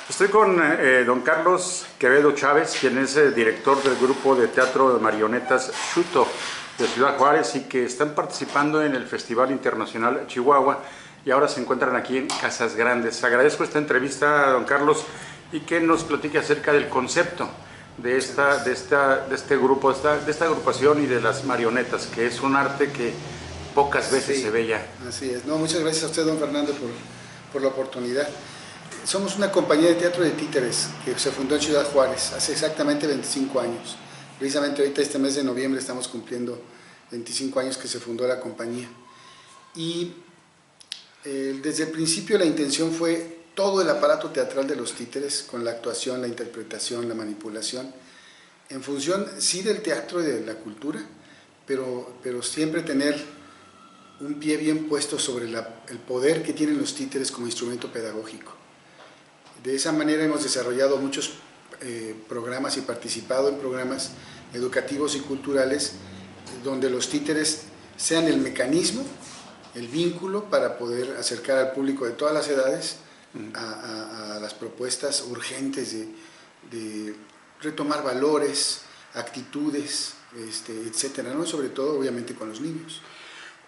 Estoy con don Carlos Quevedo Chávez, quien es director del grupo de teatro de marionetas Xuto de Ciudad Juárez y que están participando en el Festival Internacional Chihuahua y ahora se encuentran aquí en Casas Grandes. Agradezco esta entrevista a don Carlos y que nos platique acerca del concepto de este grupo, de esta agrupación y de las marionetas, que es un arte que pocas veces se ve ya. Así es. No, muchas gracias a usted, don Fernando, por la oportunidad. Somos una compañía de teatro de títeres que se fundó en Ciudad Juárez hace exactamente 25 años. Precisamente ahorita este mes de noviembre estamos cumpliendo 25 años que se fundó la compañía. Y desde el principio la intención fue todo el aparato teatral de los títeres, con la actuación, la interpretación, la manipulación, en función sí del teatro y de la cultura, pero siempre tener un pie bien puesto sobre el poder que tienen los títeres como instrumento pedagógico. De esa manera hemos desarrollado muchos programas y participado en programas educativos y culturales donde los títeres sean el mecanismo, el vínculo para poder acercar al público de todas las edades a las propuestas urgentes de retomar valores, actitudes, etcétera, ¿no? Sobre todo obviamente con los niños.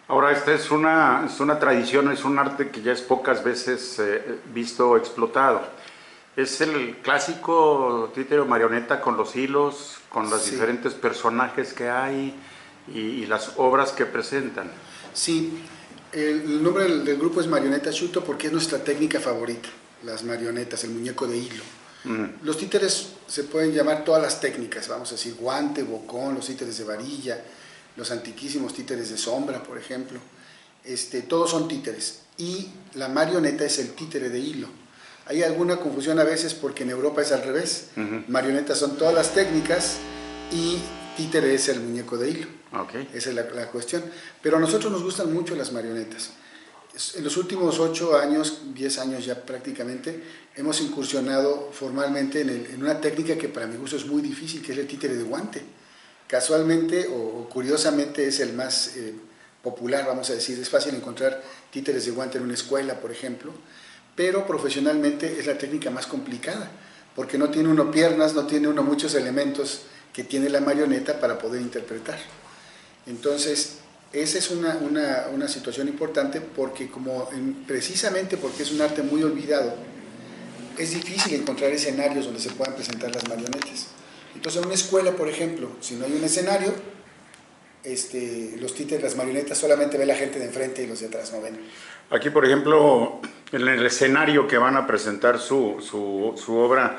Ahora, esta es una tradición, es un arte que ya es pocas veces visto o explotado. Es el clásico títere o marioneta con los hilos, con los diferentes personajes que hay y las obras que presentan. Sí, el nombre del grupo es Marioneta Xuto porque es nuestra técnica favorita, las marionetas, el muñeco de hilo. Los títeres se pueden llamar todas las técnicas, vamos a decir guante, bocón, los títeres de varilla, los antiquísimos títeres de sombra, por ejemplo. Todos son títeres y la marioneta es el títere de hilo. Hay alguna confusión a veces porque en Europa es al revés. Marionetas son todas las técnicas y títere es el muñeco de hilo. Okay. Esa es la cuestión. Pero a nosotros nos gustan mucho las marionetas. En los últimos 8 años, 10 años ya prácticamente, hemos incursionado formalmente en una técnica que para mi gusto es muy difícil, que es el títere de guante. Casualmente o curiosamente es el más popular, vamos a decir. Es fácil encontrar títeres de guante en una escuela, por ejemplo, pero profesionalmente es la técnica más complicada, porque no tiene uno piernas, no tiene uno muchos elementos que tiene la marioneta para poder interpretar. Entonces, esa es una situación importante porque precisamente porque es un arte muy olvidado, es difícil encontrar escenarios donde se puedan presentar las marionetas. Entonces, en una escuela, por ejemplo, si no hay un escenario, los títeres, las marionetas, solamente ve la gente de enfrente y los de atrás no ven. Aquí, por ejemplo, en el escenario que van a presentar su obra,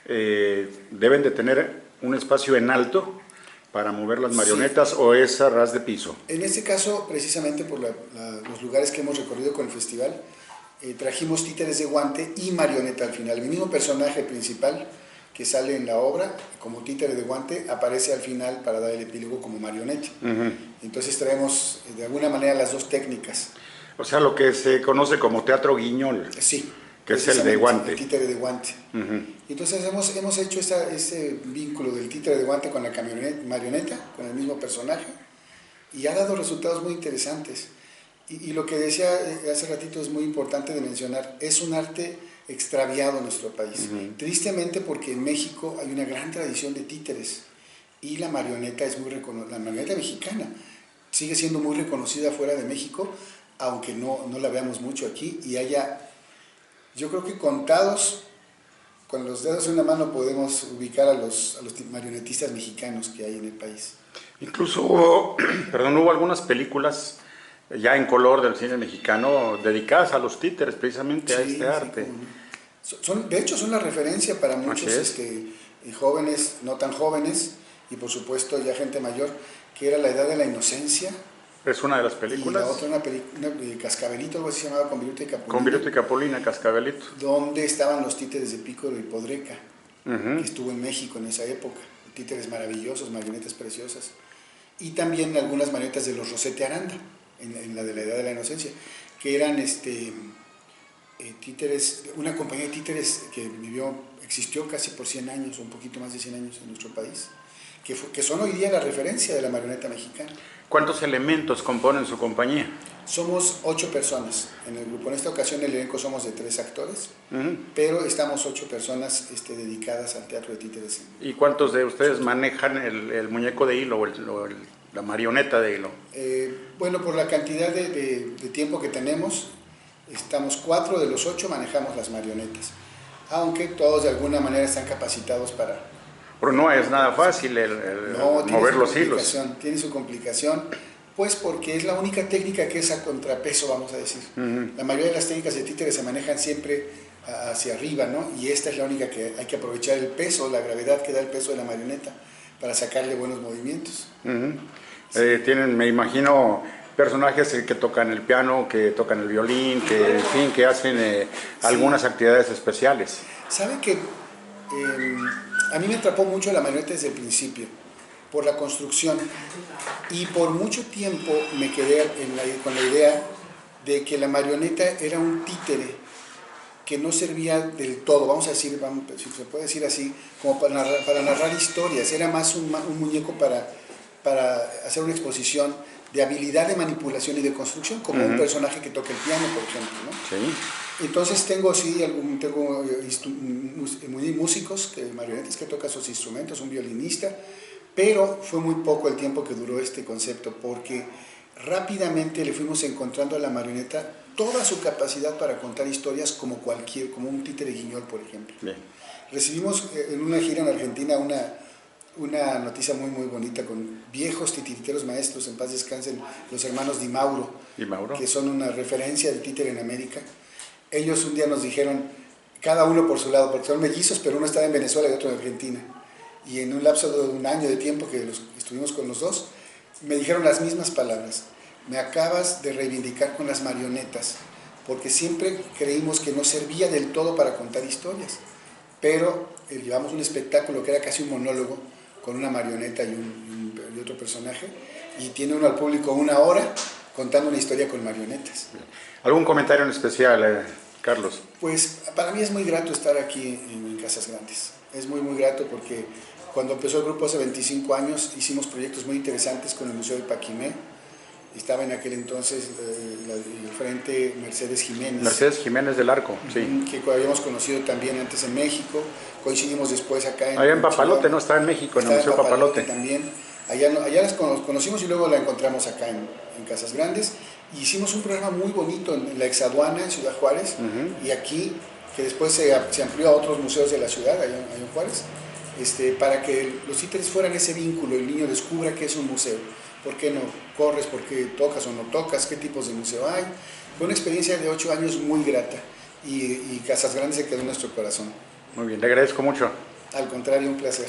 ¿deben de tener un espacio en alto para mover las marionetas o es a ras de piso? En este caso, precisamente por los lugares que hemos recorrido con el festival, trajimos títeres de guante y marioneta al final. El mismo personaje principal que sale en la obra como títere de guante aparece al final para dar el epílogo como marioneta. Entonces traemos de alguna manera las dos técnicas. O sea, lo que se conoce como teatro guiñol. Sí. Que es el de guante. El títere de guante. Entonces hemos hecho ese vínculo del títere de guante con la marioneta, con el mismo personaje, y ha dado resultados muy interesantes. Y lo que decía hace ratito es muy importante de mencionar, es un arte extraviado en nuestro país. Tristemente porque en México hay una gran tradición de títeres y la marioneta es muy reconocida, la marioneta mexicana sigue siendo muy reconocida fuera de México, aunque no la veamos mucho aquí y yo creo que contados con los dedos de una mano podemos ubicar a los marionetistas mexicanos que hay en el país. Incluso hubo algunas películas ya en color del cine mexicano dedicadas a los títeres, precisamente a este arte. De hecho son la referencia para muchos jóvenes, no tan jóvenes, y por supuesto ya gente mayor, que era La Edad de la Inocencia. Es una de las películas. Y la otra, una de Cascabelito, algo así se llamaba, Con Viruta y Capulina. Con Viruta y Capulina, Cascabelito. Donde estaban los títeres de Pícoro y Podreca, que estuvo en México en esa época. Títeres maravillosos, marionetas preciosas. Y también algunas marionetas de los Rosete Aranda, en la de La Edad de la Inocencia, que eran títeres, una compañía de títeres que existió casi por 100 años, o un poquito más de 100 años en nuestro país, que son hoy día la referencia de la marioneta mexicana. ¿Cuántos elementos componen su compañía? Somos 8 personas en el grupo. En esta ocasión el elenco somos de 3 actores, pero estamos 8 personas dedicadas al teatro de títeres. ¿Y cuántos de ustedes manejan el muñeco de hilo o la marioneta de hilo? Bueno, por la cantidad de tiempo que tenemos, estamos 4 de los 8 manejamos las marionetas, aunque todos de alguna manera están capacitados para... Pero no es nada fácil mover los hilos. Tiene su complicación, pues porque es la única técnica que es a contrapeso, vamos a decir. La mayoría de las técnicas de títere se manejan siempre hacia arriba, ¿no? Y esta es la única que hay que aprovechar el peso, la gravedad que da el peso de la marioneta para sacarle buenos movimientos. Tienen, me imagino, personajes que tocan el piano, que tocan el violín, que, en fin, que hacen algunas actividades especiales. ¿Saben que a mí me atrapó mucho la marioneta desde el principio, por la construcción, y por mucho tiempo me quedé con la idea de que la marioneta era un títere que no servía del todo, vamos a decir, si se puede decir así, como para narrar historias, era más un muñeco para hacer una exposición de habilidad de manipulación y de construcción, como un personaje que toca el piano, por ejemplo, ¿no? Sí. Entonces tengo músicos, marionetas que tocan sus instrumentos, un violinista, pero fue muy poco el tiempo que duró este concepto, porque rápidamente le fuimos encontrando a la marioneta toda su capacidad para contar historias como un títere guiñol, por ejemplo. Bien. Recibimos en una gira en Argentina una noticia muy bonita con viejos titiriteros maestros, en paz descansen, los hermanos Di Mauro, que son una referencia del títere en América. Ellos un día nos dijeron, cada uno por su lado, porque son mellizos, pero uno estaba en Venezuela y otro en Argentina. Y en un lapso de un año de tiempo que estuvimos con los dos, me dijeron las mismas palabras. Me acabas de reivindicar con las marionetas, porque siempre creímos que no servía del todo para contar historias. Pero llevamos un espectáculo que era casi un monólogo, con una marioneta y otro personaje, y tiene uno al público 1 hora contando una historia con marionetas. ¿Algún comentario en especial, Carlos? Pues para mí es muy grato estar aquí en Casas Grandes. Es muy grato porque cuando empezó el grupo hace 25 años hicimos proyectos muy interesantes con el Museo de Paquimé. Estaba en aquel entonces el frente Mercedes Jiménez. Mercedes Jiménez del Arco, sí. Que habíamos conocido también antes en México. Coincidimos después acá allá en Papalote, ¿no? Está en México, en el Museo Papalote. También. Allá las conocimos y luego la encontramos acá en Casas Grandes. Y hicimos un programa muy bonito en la Exaduana, en Ciudad Juárez, y aquí, que después se amplió a otros museos de la ciudad, allá en Juárez, para que los títeres fueran ese vínculo, el niño descubra que es un museo. ¿Por qué no corres? ¿Por qué tocas o no tocas? ¿Qué tipos de museo hay? Fue una experiencia de 8 años muy grata y Casas Grandes se quedó en nuestro corazón. Muy bien, le agradezco mucho. Al contrario, un placer.